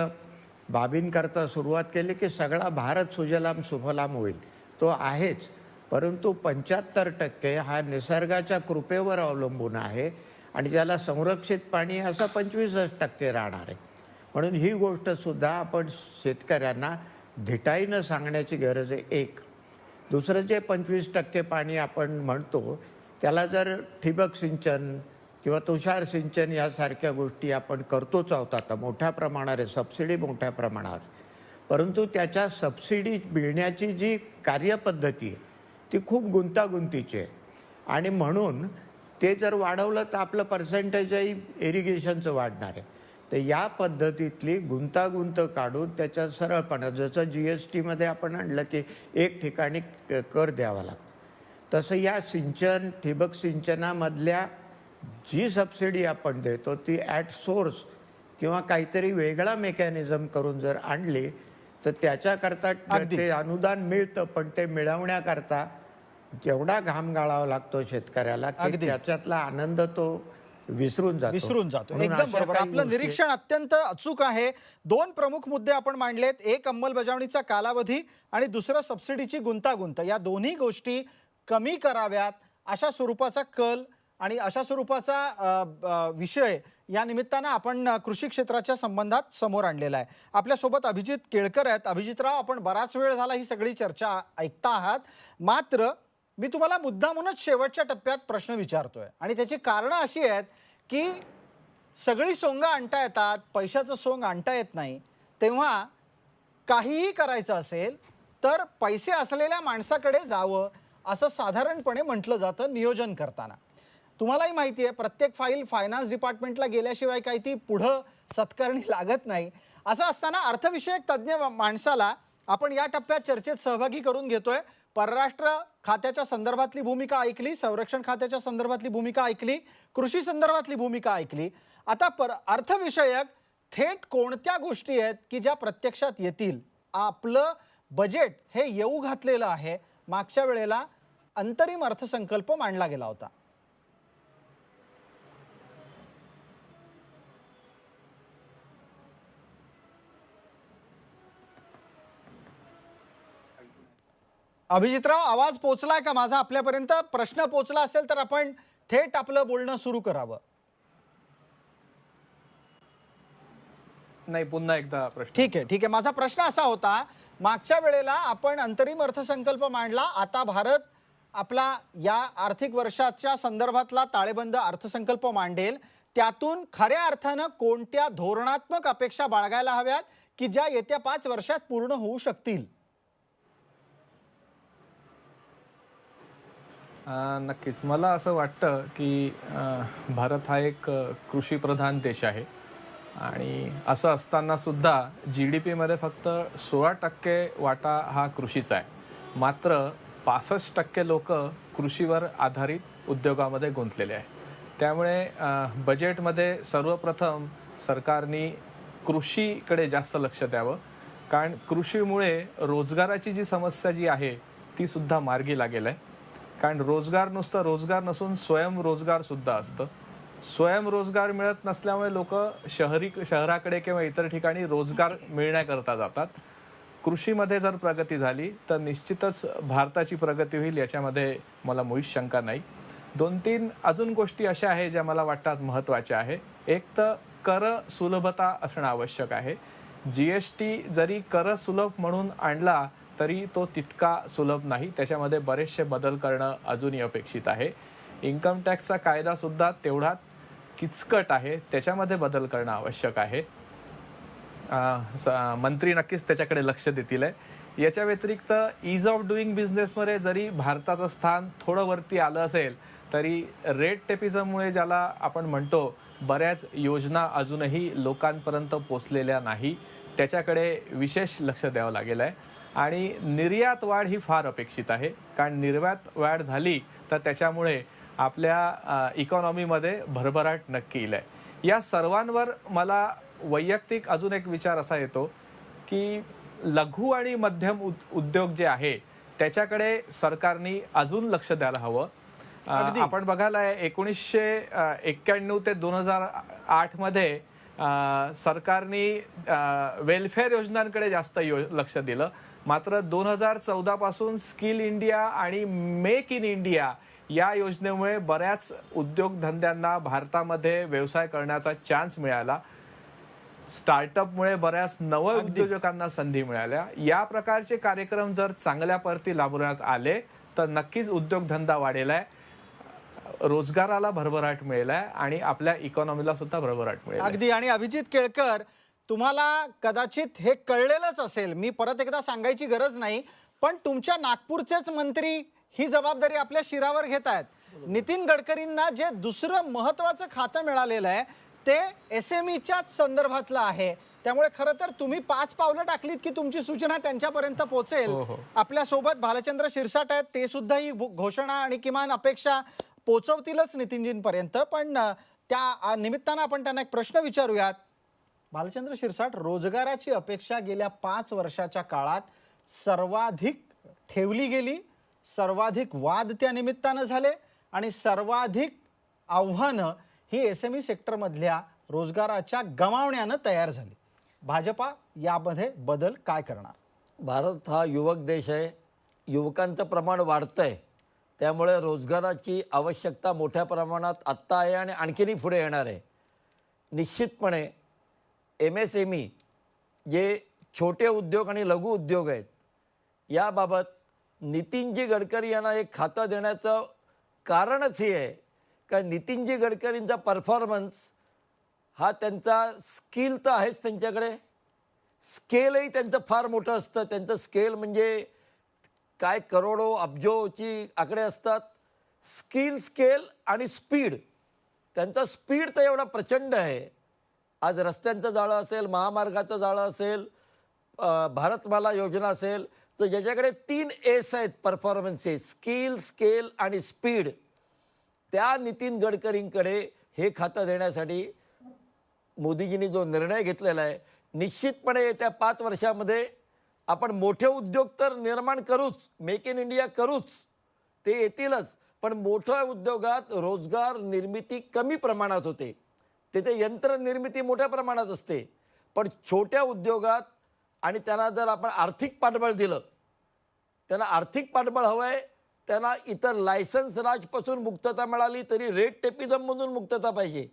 E: बाबींकरता सुरुवात केली की सगळा भारत सुजलाम सुफलाम होईल. तो आहेच, परंतु 75% हा निसर्गाच्या कृपेवर अवलंबून आहे आणि ज्याला संरक्षित पाणी असं 25% राहणार आहे. म्हणून ही गोष्ट सुद्धा आपण शेतकऱ्यांना धिटाईनं सांगण्याची गरज आहे. एक दुसरं जे 25% पाणी आपण म्हणतो त्याला जर ठिबक सिंचन किंवा तुषार सिंचन यासारख्या गोष्टी आपण करतोच आहोत आता मोठ्या प्रमाणावर, सबसिडी मोठ्या प्रमाणावर, परंतु त्याच्या सबसिडी मिळण्याची जी कार्यपद्धती आहे ती खूप गुंतागुंतीची आहे आणि म्हणून ते जर वाढवलं तर आपलं पर्सेंटेजही इरिगेशनचं वाढणार आहे. तर या पद्धतीतली गुंतागुंत काढून त्याच्या सरळपणा, जसं GSTमध्ये आपण आणलं की एक ठिकाणी कर द्यावा लागतो, तसं या सिंचन ठिबक सिंचनामधल्या जी सबसिडी आपण देतो ती ॲट सोर्स किंवा काहीतरी वेगळा मेकॅनिझम करून जर आणली तर त्याच्याकरता ते अनुदान मिळतं, पण ते मिळवण्याकरता जेवढा घाम गाळावा लागतो शेतकऱ्याला की त्याच्यातला आनंद तो विसरून जातो.
A: एकदम बरोबर. आपलं निरीक्षण अत्यंत अचूक आहे. दोन प्रमुख मुद्दे आपण मांडलेत, एक अंमलबजावणीचा कालावधी आणि दुसरं सबसिडीची गुंतागुंत. या दोन्ही गोष्टी कमी कराव्यात अशा स्वरूपाचा कल आणि अशा स्वरूपाचा विषय या निमित्तानं आपण कृषी क्षेत्राच्या संबंधात समोर आणलेला आहे. आपल्यासोबत अभिजित केळकर आहेत. अभिजितराव, आपण बराच वेळ झाला ही सगळी चर्चा ऐकता आहात, मात्र मी तुम्हाला मुद्दामूनच शेवटच्या टप्प्यात प्रश्न विचारतोय आणि त्याची कारणं अशी आहेत की सगळी सोंगं आणता येतात, पैशाचं सोंग आणता येत नाही. तेव्हा काहीही करायचं असेल तर पैसे असलेल्या माणसाकडे जावं असं साधारणपणे म्हटलं जातं नियोजन करताना. तुम्हालाही माहिती आहे, प्रत्येक फाईल फायनान्स डिपार्टमेंटला गेल्याशिवाय काही ती पुढं सत्कारणी लागत नाही. असं असताना अर्थविषयक तज्ज्ञ माणसाला आपण या टप्प्यात चर्चेत सहभागी करून घेतोय. परराष्ट्र खात्याच्या संदर्भातली भूमिका ऐकली, संरक्षण खात्याच्या संदर्भातली भूमिका ऐकली, कृषी संदर्भातली भूमिका ऐकली. आता अर्थविषयक थेट कोणत्या गोष्टी आहेत की ज्या प्रत्यक्षात येतील? आपलं बजेट हे येऊ घातलेलं आहे. मागच्या वेळेला अंतरिम अर्थसंकल्प मांडला गेला होता. अभिजितराव, आवाज पोचलाय का माझा आपल्यापर्यंत? प्रश्न पोचला असेल तर आपण थेट आपलं बोलणं सुरू करावं.
F: नाही, पुन्हा एकदा प्रश्न.
A: ठीक आहे. माझा प्रश्न असा होता, मागच्या वेळेला आपण अंतरिम अर्थसंकल्प मांडला, आता भारत आपला या आर्थिक वर्षाच्या संदर्भातला ताळेबंद अर्थसंकल्प मांडेल. त्यातून खऱ्या अर्थानं कोणत्या धोरणात्मक अपेक्षा बाळगायला हव्यात की ज्या येत्या 5 वर्षात पूर्ण होऊ शकतील?
F: नक्कीच मला असं वाटतं की भारत हा एक कृषीप्रधान देश आहे आणि असं असताना सुद्धा GDPमध्ये फक्त 16% वाटा हा कृषीचा आहे. मात्र 65% लोक कृषीवर आधारित उद्योगामध्ये गुंतलेले आहे. त्यामुळे बजेटमध्ये सर्वप्रथम सरकारने कृषीकडे जास्त लक्ष द्यावं, कारण कृषीमुळे रोजगाराची जी समस्या जी आहे ती सुद्धा मार्गी लागेल आहे. कारण रोजगार नुसतं रोजगार नसून स्वयंरोजगार सुद्धा असतं. स्वयंरोजगार मिळत नसल्यामुळे लोक शहराकडे किंवा इतर ठिकाणी रोजगार मिळण्याकरता जातात. कृषीमध्ये जर प्रगती झाली तर निश्चितच भारताची प्रगती होईल, याच्यामध्ये मला मुळीच शंका नाही. 2-3 अजून गोष्टी अशा आहेत ज्या मला वाटतात महत्त्वाच्या आहे. एक तर कर सुलभता असणं आवश्यक आहे. GST जरी कर सुलभ म्हणून आणला तरी तो तितका सुलभ नाही, त्याच्यामध्ये बरेचसे बदल करणं अजूनही अपेक्षित आहे. इन्कम टॅक्सचा कायदा सुद्धा तेवढाच किचकट आहे, त्याच्यामध्ये बदल करणं आवश्यक आहे. मंत्री नक्कीच त्याच्याकडे लक्ष देतील. याच्या व्यतिरिक्त ईज ऑफ डुईंग बिझनेसमध्ये जरी भारताचं स्थान थोडं वरती आलं असेल तरी रेड टेपिझममुळे ज्याला आपण म्हणतो बऱ्याच योजना अजूनही लोकांपर्यंत पोचलेल्या नाही, त्याच्याकडे विशेष लक्ष द्यावं लागेल आहे. आणि निर्यात वाढ ही फार अपेक्षित आहे, कारण निर्यात वाढ झाली तर त्याच्यामुळे आपल्या इकॉनॉमीमध्ये भरभराट नक्की येईल आहे. या सर्वांवर मला वैयक्तिक अजून एक विचार असा येतो की लघु आणि मध्यम उद्योग जे आहे त्याच्याकडे सरकारने अजून लक्ष द्यायला हवं. आपण बघायला 1991 ते 2008 मध्ये सरकारने वेलफेअर योजनांकडे जास्त लक्ष दिलं. मात्र 2014 पासून स्किल इंडिया आणि मेक इन इंडिया या योजनेमुळे बऱ्याच उद्योगधंद्यांना भारतामध्ये व्यवसाय करण्याचा चान्स मिळाला. स्टार्टअपमुळे बऱ्याच नव उद्योजकांना संधी मिळाल्या. या प्रकारचे कार्यक्रम जर चांगल्या प्रती राबवण्यात आले तर नक्कीच उद्योगधंदा वाढेल आहे, रोजगाराला भरभराट मिळेल आहे आणि आपल्या इकॉनॉमीला सुद्धा भरभराट मिळेल.
A: अगदी. आणि अभिजित केळकर, तुम्हाला कदाचित हे कळलेलंच असेल, मी परत एकदा सांगायची गरज नाही, पण तुमच्या नागपूरचेच मंत्री ही जबाबदारी आपल्या शिरावर घेत आहेत. नितीन गडकरींना जे दुसरं महत्वाचं खातं मिळालेलं आहे ते SMEच्याच संदर्भातलं आहे. त्यामुळे खरं तर तुम्ही 5 पावलं टाकलीत की तुमची सूचना त्यांच्यापर्यंत पोहोचेल. आपल्या सोबत भालचंद्र शिरसाट आहेत, ते सुद्धा ही घोषणा आणि किमान अपेक्षा पोहोचवतीलच नितीनजींपर्यंत. पण त्या निमित्तानं आपण त्यांना एक प्रश्न विचारूयात. भालचंद्र शिरसाट, रोजगाराची अपेक्षा गेल्या 5 वर्षाच्या काळात सर्वाधिक ठेवली गेली, सर्वाधिक वाद त्या निमित्तानं झाले आणि सर्वाधिक आव्हानं ही SME सेक्टरमधल्या रोजगाराच्या गमावण्यानं तयार झाली. भाजपा यामध्ये बदल काय करणार?
B: भारत हा युवक देश आहे, युवकांचं प्रमाण वाढतंय, त्यामुळे रोजगाराची आवश्यकता मोठ्या प्रमाणात आत्ता आहे आणि आणखीनही पुढे येणार आहे. निश्चितपणे MSME जे छोटे उद्योग आणि लघु उद्योग आहेत याबाबत नितीनजी गडकरी यांना एक खातं देण्याचं कारणच हे आहे का नितीनजी गडकरींचा परफॉर्मन्स हा त्यांचा स्किल तर आहेच, त्यांच्याकडे स्केलही त्यांचं फार मोठं असतं. त्यांचं स्केल म्हणजे काय करोडो अब्जोची आकडे असतात. स्केल आणि स्पीड, त्यांचा स्पीड तर एवढा प्रचंड आहे. आज रस्त्यांचं जाळं असेल, महामार्गाचं जाळं असेल, भारतमाला योजना असेल, तर ज्याच्याकडे 3 S आहेत परफॉर्मन्सेस, स्केल आणि स्पीड, त्या नितीन गडकरींकडे हे खातं देण्यासाठी मोदीजींनी जो निर्णय घेतलेला आहे, निश्चितपणे येत्या 5 वर्षामध्ये आपण मोठे उद्योग तर निर्माण करूच, मेक इन इंडिया करूच, ते येतीलच, पण मोठ्या उद्योगात रोजगार निर्मिती कमी प्रमाणात होते, तिथे यंत्रनिर्मिती मोठ्या प्रमाणात असते. पण छोट्या उद्योगात आणि त्यांना जर आपण आर्थिक पाठबळ दिलं, त्यांना आर्थिक पाठबळ हवं आहे, त्यांना इतर लायसन्स राजपासून मुक्तता मिळाली तरी रेड टेपिझममधून मुक्तता पाहिजे.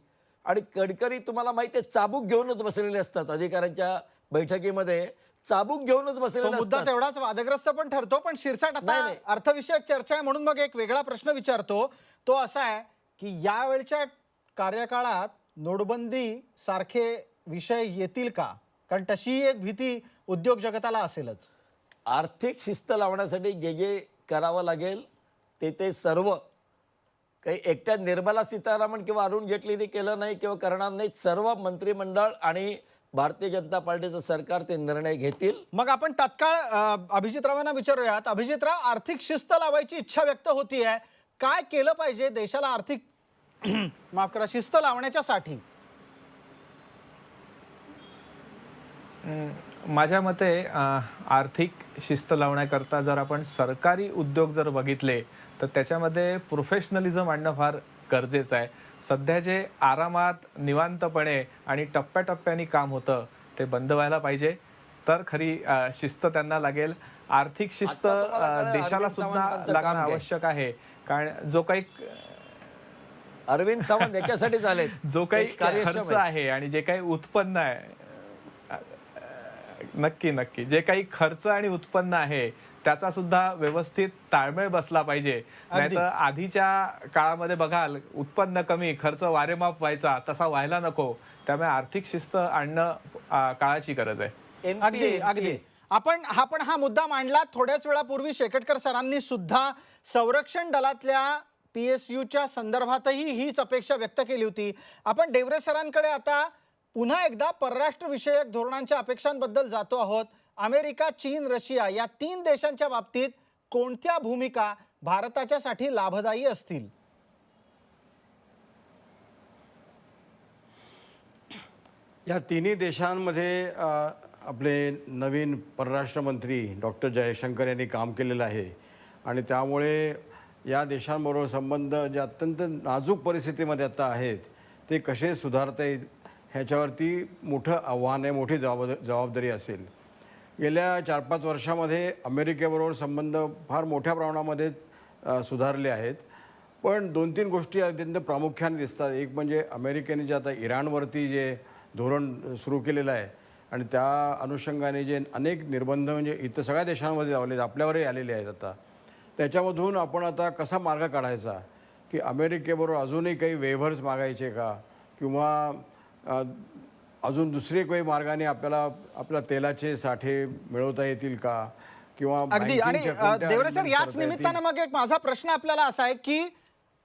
B: आणि गडकरी तुम्हाला माहिती आहे चाबूक घेऊनच बसलेले असतात, अधिकाऱ्यांच्या बैठकीमध्ये चाबूक घेऊनच बसलेले
A: मुद्दा
B: असतात.
A: तेवढाच वादग्रस्त पण ठरतो. पण शिरसाट, आता अर्थविषयक चर्चा आहे म्हणून मग एक वेगळा प्रश्न विचारतो. तो असा आहे की यावेळच्या कार्यकाळात नोटबंदी सारखे विषय येतील का? कारण तशी एक भीती उद्योग जगताला असेलच.
B: आर्थिक शिस्त लावण्यासाठी जे करावं लागेल ते सर्व काही एकट्या निर्मला सीतारामन किंवा अरुण जेटलीने केलं नाही किंवा करणार नाही. सर्व मंत्रिमंडळ आणि भारतीय जनता पार्टीचं सरकार ते निर्णय घेतील.
A: मग आपण तात्काळ अभिजितरावांना विचारूयात. अभिजितराव, आर्थिक शिस्त लावायची इच्छा व्यक्त होतीये, काय केलं पाहिजे देशाला आर्थिक माफ करा शिस्त लावण्याच्यासाठी?
F: माझ्या मते आर्थिक शिस्त लावण्याकरता जर आपण सरकारी उद्योग जर बघितले तर त्याच्यामध्ये प्रोफेशनलिझम आणणं फार गरजेचं आहे. सध्या जे आरामात निवांतपणे आणि टप्प्याटप्प्याने काम होतं ते बंद व्हायला पाहिजे, तर खरी शिस्त त्यांना लागेल. आर्थिक शिस्त देशाला सुद्धा लागणं आवश्यक आहे. कारण जो काही
B: अरविंद सावंत याच्यासाठी झाले,
F: जो काही खर्च आहे आणि जे काही उत्पन्न आहे, नक्की जे काही खर्च आणि उत्पन्न आहे त्याचा सुद्धा व्यवस्थित ताळमेळ बसला पाहिजे. नाहीतर आधीच्या काळामध्ये बघाल उत्पन्न कमी खर्च वारेमाप व्हायचा, तसा व्हायला नको. त्यामुळे आर्थिक शिस्त आणणं काळाची गरज आहे.
A: अगदी. आपण हा मुद्दा मांडला. थोड्याच वेळापूर्वी शेकटकर सरांनी सुद्धा संरक्षण दलातल्या PSUच्या संदर्भातही हीच अपेक्षा व्यक्त केली होती. आपण डेवरे सरांकडे आता पुन्हा एकदा परराष्ट्र विषयक धोरणांच्या अपेक्षांबद्दल जातो आहोत. अमेरिका, चीन, रशिया या 3 देशांच्या बाबतीत कोणत्या भूमिका भारताच्यासाठी लाभदायी असतील?
C: या तिन्ही देशांमध्ये आपले नवीन परराष्ट्र मंत्री डॉक्टर जयशंकर यांनी काम केलेलं आहे आणि त्यामुळे या देशांबरोबर संबंध जे अत्यंत नाजूक परिस्थितीमध्ये आता आहेत ते कसे सुधारता येईल ह्याच्यावरती मोठं आव्हान आहे, मोठी जबाबदारी असेल. गेल्या 4-5 वर्षामध्ये अमेरिकेबरोबर संबंध फार मोठ्या प्रमाणामध्ये सुधारले आहेत. पण 2-3 गोष्टी अत्यंत प्रामुख्याने दिसतात. एक म्हणजे अमेरिकेने जे आता इराणवरती जे धोरण सुरू केलेलं आहे आणि त्या अनुषंगाने जे अनेक निर्बंध म्हणजे इतर सगळ्या देशांमध्ये लावले, आपल्यावरही आलेले आहेत. आता त्याच्यामधून आपण आता कसा मार्ग काढायचा, की अमेरिकेबरोबर अजूनही काही वेव्हर्स मागायचे का, किंवा अजून दुसरे काही मार्गाने आपल्याला आपल्या तेलाचे साठे मिळवता येतील का, किंवा
A: अगदी. आणि
C: बँकिंगच्या कोणत्या
A: देवरे सर,
C: arrangements
A: याच
C: करता येतील?
A: निमित्तानं मग एक माझा प्रश्न आपल्याला असा आहे की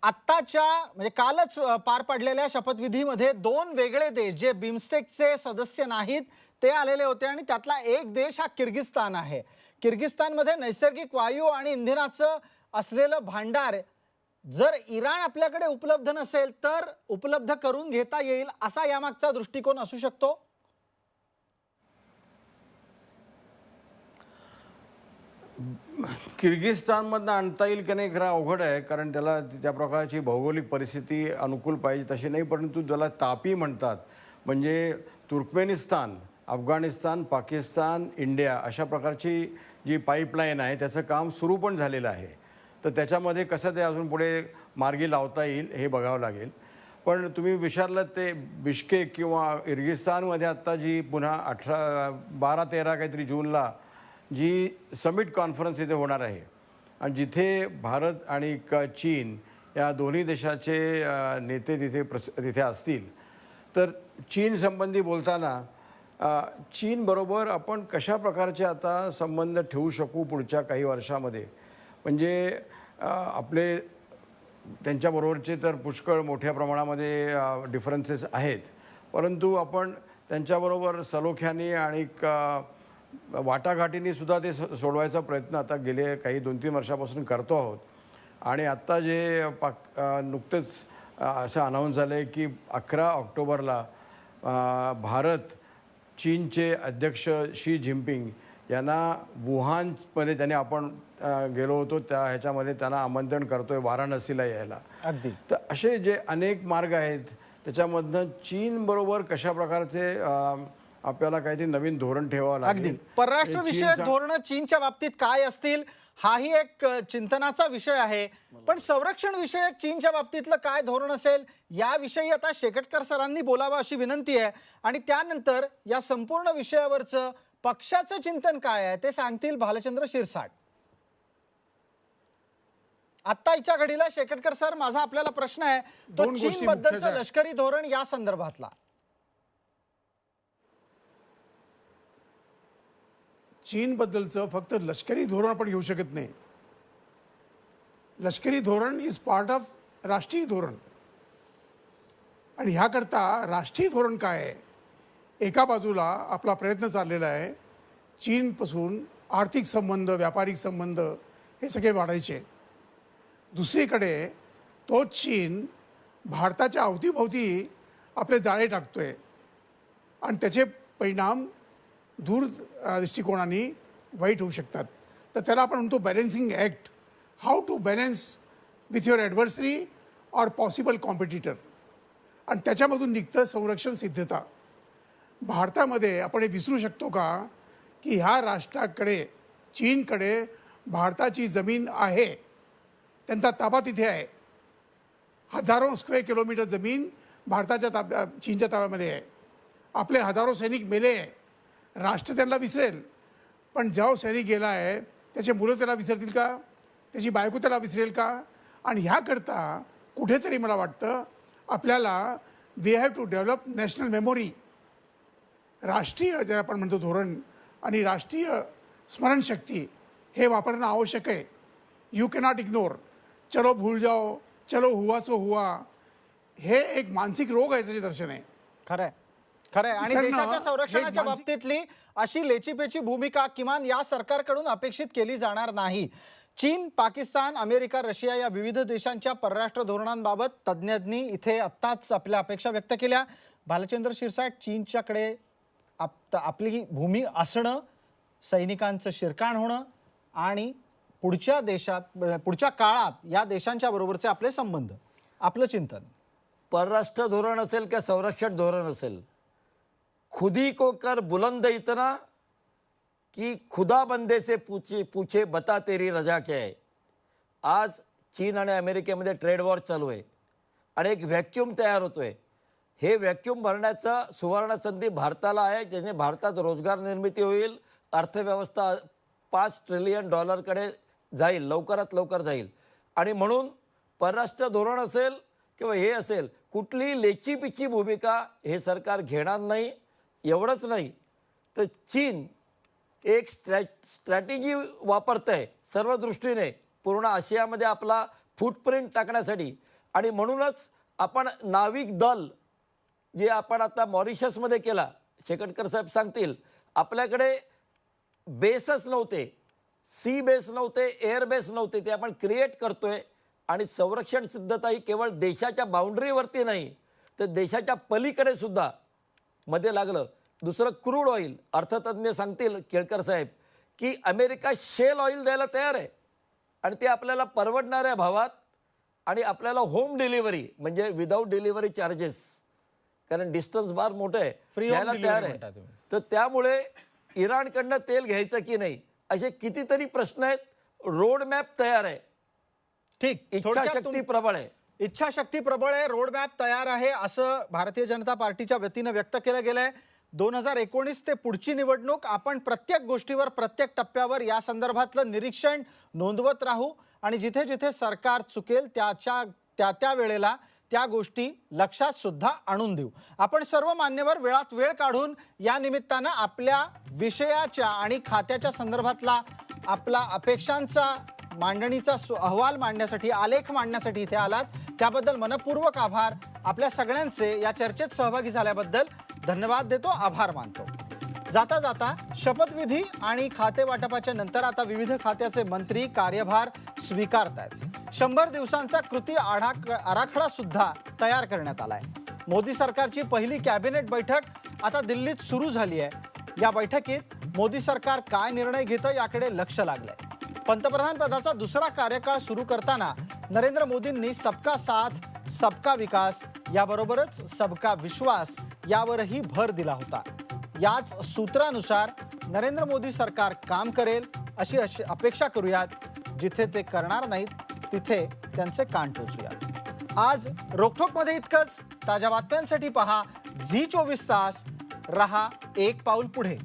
A: आत्ताच्या म्हणजे कालच पार पडलेल्या शपथविधीमध्ये 2 वेगळे देश जे बिमस्टेकचे सदस्य नाहीत ते आलेले होते आणि त्यातला एक देश हा किर्गिस्तान आहे. किर्गिस्तानमध्ये नैसर्गिक वायू आणि इंधनाचं असलेलं भांडार जर इराण आपल्याकडे उपलब्ध नसेल तर उपलब्ध करून घेता येईल असा यामागचा दृष्टिकोन असू शकतो.
C: किर्गिस्तानमधनं आणता येईल की नाही खरं अवघड आहे, कारण त्याला त्या प्रकारची भौगोलिक परिस्थिती अनुकूल पाहिजे तशी नाही. परंतु त्याला तापी म्हणतात, म्हणजे तुर्कमेनिस्तान, अफगाणिस्तान, पाकिस्तान, इंडिया अशा प्रकारची जी पाईपलाईन आहे त्याचं काम सुरू पण झालेलं आहे. तर त्याच्यामध्ये कसं ते अजून पुढे मार्गी लावता येईल हे बघावं लागेल. पण तुम्ही विचारलं ते बिश्केक किंवा किर्गिस्तानमध्ये आत्ता जी पुन्हा 12-13 काहीतरी जूनला जी समिट कॉन्फरन्स इथे होणार आहे आणि जिथे भारत आणि चीन या दोन्ही देशाचे नेते तिथे असतील, तर चीन संबंधी बोलताना चीनबरोबर आपण कशा प्रकारचे आता संबंध ठेवू शकू पुढच्या काही वर्षामध्ये, म्हणजे आपले त्यांच्याबरोबरचे तर पुष्कळ मोठ्या प्रमाणामध्ये डिफरन्सेस आहेत, परंतु आपण त्यांच्याबरोबर सलोख्याने आणि वाटाघाटींनी सुद्धा ते सोडवायचा प्रयत्न आता गेले काही 2-3 वर्षापासून करतो आहोत. आणि आत्ता जे नुकतेच असं अनाऊन्स झालं आहे की 11 ऑक्टोबरला भारत चीनचे अध्यक्ष शी जिनपिंग यांना वुहानमध्ये त्याने आपण गेलो होतो त्या ह्याच्यामध्ये त्यांना आमंत्रण करतोय वाराणसीला यायला.
A: अगदी.
C: तर असे जे अनेक मार्ग आहेत त्याच्यामधनं चीनबरोबर कशा प्रकारचे आपल्याला काहीतरी नवीन धोरण ठेवावं लागेल.
A: अगदी. परराष्ट्र विषयक धोरण चीनच्या बाबतीत काय असतील हाही एक चिंतनाचा विषय आहे. पण संरक्षण विषयक चीनच्या बाबतीतलं काय धोरण असेल याविषयी आता शेकटकर सरांनी बोलावं अशी विनंती आहे. आणि त्यानंतर या संपूर्ण विषयावरचं पक्षाचं चिंतन काय आहे ते सांगतील भालचंद्र शिरसाट. आत्ताच्या घडीला शेकटकर सर, माझा आपल्याला प्रश्न आहे तो
D: दोन गोष्टी
A: चीन बद्दलचं
D: मुख्य आहेत.
A: लष्करी धोरण या संदर्भातला.
D: चीनबद्दलचं फक्त लष्करी धोरण आपण घेऊ शकत नाही. लष्करी धोरण इज पार्ट ऑफ राष्ट्रीय धोरण. आणि ह्याकरता राष्ट्रीय धोरण काय आहे, एका बाजूला आपला प्रयत्न चाललेला आहे चीनपासून आर्थिक संबंध, व्यापारिक संबंध हे सगळे वाढायचे. दुसरीकडे तोच चीन भारताच्या अवतीभोवती आपले जाळे टाकतोय आणि त्याचे परिणाम दूर दृष्टिकोनाने वाईट होऊ शकतात. तर त्याला आपण म्हणतो balancing act, how to balance with your adversary or possible competitor. आणि त्याच्यामधून निघतं संरक्षण सिद्धता. भारतामध्ये आपण हे विसरू शकतो का की ह्या राष्ट्राकडे, चीनकडे भारताची जमीन आहे, त्यांचा ताबा तिथे आहे. हजारो स्क्वेअर किलोमीटर जमीन भारताच्या चीनच्या ताब्यामध्ये आहे. आपले हजारो सैनिक मेले आहे. राष्ट्र त्यांना विसरेल, पण जेव्हा सैनिक गेला आहे त्याचे मुलं त्याला विसरतील का, त्याची बायको त्याला विसरेल का. आणि ह्याकरता कुठेतरी मला वाटतं आपल्याला we have to develop national memory. राष्ट्रीय जे आपण म्हणतो धोरण आणि राष्ट्रीय स्मरणशक्ती हे वापरणं आवश्यक आहे. यू कॅनॉट इग्नोर चलो भूल जाओ, चलो हुआ सो हुआ, हे एक मानसिक रोग आहे त्याचे दर्शन आहे.
A: खरंय, खरंय. आणि
D: विसरणं
A: देशाच्या
D: हे
A: संरक्षणाच्या
D: मानसिक-
A: बाबतीतली अशी लेचीपेची भूमिका किमान या सरकारकडून अपेक्षित केली जाणार नाही. चीन, पाकिस्तान, अमेरिका, रशिया या विविध देशांच्या परराष्ट्र धोरणांबाबत तज्ज्ञांनी इथे आत्ताच आपल्या अपेक्षा व्यक्त केल्या. भालचंद्र शिरसाट, चीनच्याकडे आपली भूमी असणं, सैनिकांचं शिरकाण होणं आणि पुढच्या काळात या देशांच्या बरोबरचे आपले संबंध, आपलं चिंतन.
B: परराष्ट्र धोरण असेल किंवा संरक्षण धोरण असेल, खुदी को कर बुलंद इतना की खुदा बंदे से पूछे बता तेरी रजा क्या है. आज चीन आणि अमेरिकेमध्ये ट्रेड वॉर चालू आहे आणि एक व्हॅक्यूम तयार होतोय. हे व्हॅक्यूम भरण्याचा सुवर्ण संधी भारताला आहे, ज्याने भारतात रोजगार निर्मिती होईल, अर्थव्यवस्था $5 ट्रिलियन कडे जाईल, लवकरात लवकर जाईल. आणि म्हणून परराष्ट्र धोरण असेल किंवा हे असेल, कुठली लेचीपिची भूमिका हे सरकार घेणार नाही. एवढंच नाही तर चीन एक स्ट्रॅटेजी वापरत आहे सर्व दृष्टीने पूर्ण आशियामध्ये आपला फुटप्रिंट टाकण्यासाठी. आणि म्हणूनच आपण नाविक दल जे आपण आता मॉरिशसमध्ये केला, शेकटकर साहेब सांगतील, आपल्याकडे बेसच नव्हते, सी बेस नव्हते, एअर बेस नव्हते, ते आपण क्रिएट करतोय. आणि संरक्षण सिद्धता ही केवळ देशाच्या बाउंड्रीवरती नाही तर देशाच्या पलीकडे सुद्धा मध्ये लागलं. दुसरं क्रूड ऑइल, अर्थतज्ञ सांगतील केळकर साहेब की अमेरिका शेल ऑइल द्यायला तयार आहे आणि ते आपल्याला परवडणाऱ्या भावात आणि आपल्याला होम डिलिव्हरी म्हणजे विदाऊट डिलिव्हरी चार्जेस, कारण डिस्टन्स बार मोठं आहे,
A: Free home
B: द्यायला
A: delivery
B: तयार
A: म्हणता
B: आहे.
A: तुम्ही.
B: तर त्यामुळे इराणकडनं तेल घ्यायचं की नाही असे कितीतरी प्रश्न आहेत. रोड मॅप तयार आहे,
A: ठीक, थोडक्यात
B: इच्छाशक्ती प्रबळ आहे.
A: इच्छाशक्ती प्रबळ आहे, रोडमॅप तयार आहे असं भारतीय जनता पार्टीच्या वतीनं व्यक्त केलं गेलंय. 2019 ते पुढची निवडणूक आपण प्रत्येक गोष्टीवर प्रत्येक टप्प्यावर या संदर्भातलं निरीक्षण नोंदवत राहू आणि जिथे जिथे सरकार चुकेल त्या वेळेला त्या गोष्टी लक्षात सुद्धा आणून देऊ. आपण सर्व मान्यवर वेळात वेळ काढून या निमित्तानं आपल्या विषयाच्या आणि खात्याच्या संदर्भातला आपला अपेक्षांचा मांडणीचा अहवाल मांडण्यासाठी, आलेख मांडण्यासाठी इथे आलात त्याबद्दल मनपूर्वक आभार. आपल्या सगळ्यांचे या चर्चेत सहभागी झाल्याबद्दल धन्यवाद देतो, आभार मानतो. जाता जाता शपथविधी आणि खाते वाटपाच्या नंतर आता विविध खात्याचे मंत्री कार्यभार स्वीकारतायत. 100 दिवसांचा कृती आराखडा सुद्धा तयार करण्यात आलाय. मोदी सरकारची पहिली कॅबिनेट बैठक आता दिल्लीत सुरू झाली आहे. या बैठकीत मोदी सरकार काय निर्णय घेतं याकडे लक्ष लागलंय. पंतप्रधान पदाचा दुसरा कार्यकाळ सुरू करताना नरेंद्र मोदींनी सबका साथ सबका विकास याबरोबरच सबका विश्वास यावरही भर दिला होता. याच सूत्रानुसार नरेंद्र मोदी सरकार काम करेल अशी अपेक्षा करूयात. जिथे ते करणार नाहीत तिथे त्यांचे कान टोचूयात. आज रोखोकमध्ये इतकंच. ताज्या बातम्यांसाठी पहा झी 24 तास. रहा एक पाऊल पुढे.